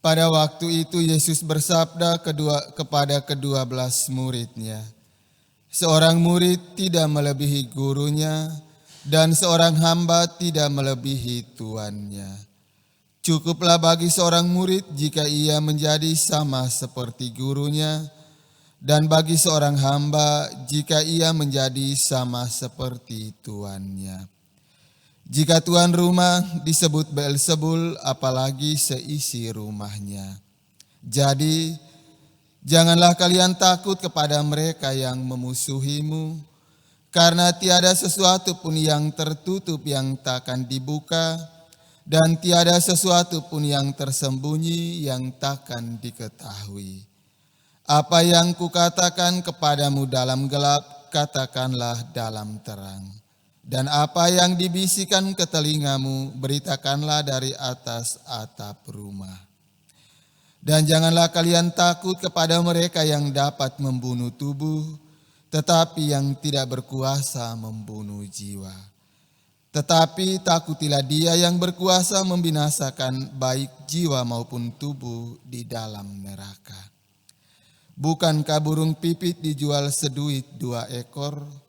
Pada waktu itu Yesus bersabda kepada ke-12 murid-Nya, "Seorang murid tidak melebihi gurunya, dan seorang hamba tidak melebihi tuannya. Cukuplah bagi seorang murid jika ia menjadi sama seperti gurunya, dan bagi seorang hamba jika ia menjadi sama seperti tuannya. Jika tuan rumah disebut Beelzebul, apalagi seisi rumahnya. Jadi, janganlah kalian takut kepada mereka yang memusuhimu, karena tiada sesuatu pun yang tertutup yang takkan dibuka, dan tiada sesuatu pun yang tersembunyi yang takkan diketahui. Apa yang kukatakan kepadamu dalam gelap, katakanlah dalam terang. Dan apa yang dibisikkan ke telingamu, beritakanlah dari atas atap rumah. Dan janganlah kalian takut kepada mereka yang dapat membunuh tubuh, tetapi yang tidak berkuasa membunuh jiwa. Tetapi takutilah Dia yang berkuasa membinasakan baik jiwa maupun tubuh di dalam neraka. Bukankah burung pipit dijual seduit 2 ekor?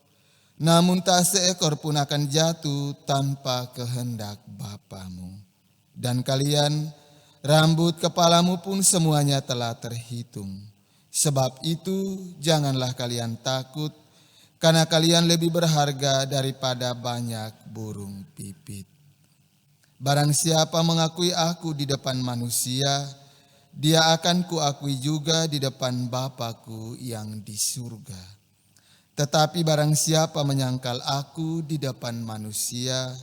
Namun tak seekor pun akan jatuh tanpa kehendak Bapamu. Dan kalian, rambut kepalamu pun semuanya telah terhitung. Sebab itu janganlah kalian takut, karena kalian lebih berharga daripada banyak burung pipit. Barang siapa mengakui aku di depan manusia, dia akan kuakui juga di depan Bapa-Ku yang di surga. Tetapi barang siapa menyangkal aku di depan manusia,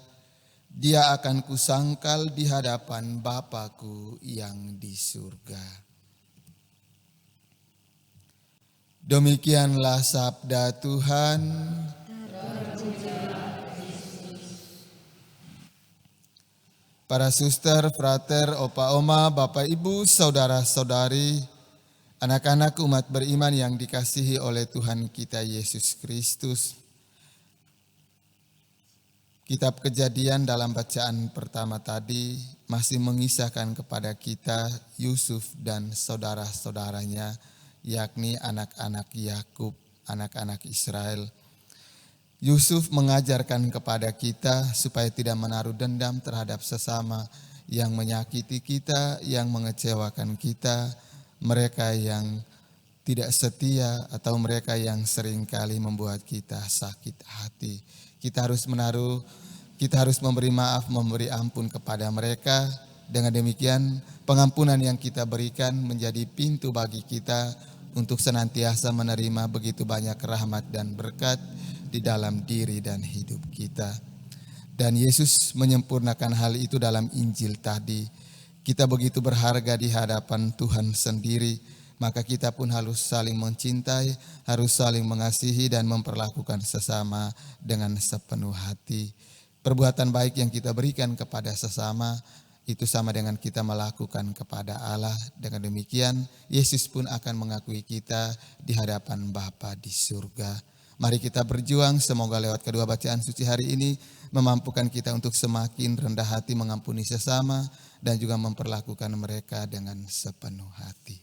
dia akan kusangkal di hadapan Bapa-Ku yang di surga." Demikianlah sabda Tuhan. Para suster, frater, opa, oma, bapak, ibu, saudara-saudari, anak-anak umat beriman yang dikasihi oleh Tuhan kita Yesus Kristus. Kitab Kejadian dalam bacaan pertama tadi masih mengisahkan kepada kita Yusuf dan saudara-saudaranya, yakni anak-anak Yakub, anak-anak Israel. Yusuf mengajarkan kepada kita supaya tidak menaruh dendam terhadap sesama yang menyakiti kita, yang mengecewakan kita, mereka yang tidak setia atau mereka yang seringkali membuat kita sakit hati. Kita harus memberi maaf, memberi ampun kepada mereka. Dengan demikian pengampunan yang kita berikan menjadi pintu bagi kita untuk senantiasa menerima begitu banyak rahmat dan berkat di dalam diri dan hidup kita. Dan Yesus menyempurnakan hal itu dalam Injil tadi. Kita begitu berharga di hadapan Tuhan sendiri, maka kita pun harus saling mencintai, harus saling mengasihi dan memperlakukan sesama dengan sepenuh hati. Perbuatan baik yang kita berikan kepada sesama itu sama dengan kita melakukan kepada Allah. Dengan demikian Yesus pun akan mengakui kita di hadapan Bapa di surga. Mari kita berjuang, semoga lewat kedua bacaan suci hari ini memampukan kita untuk semakin rendah hati mengampuni sesama dan juga memperlakukan mereka dengan sepenuh hati.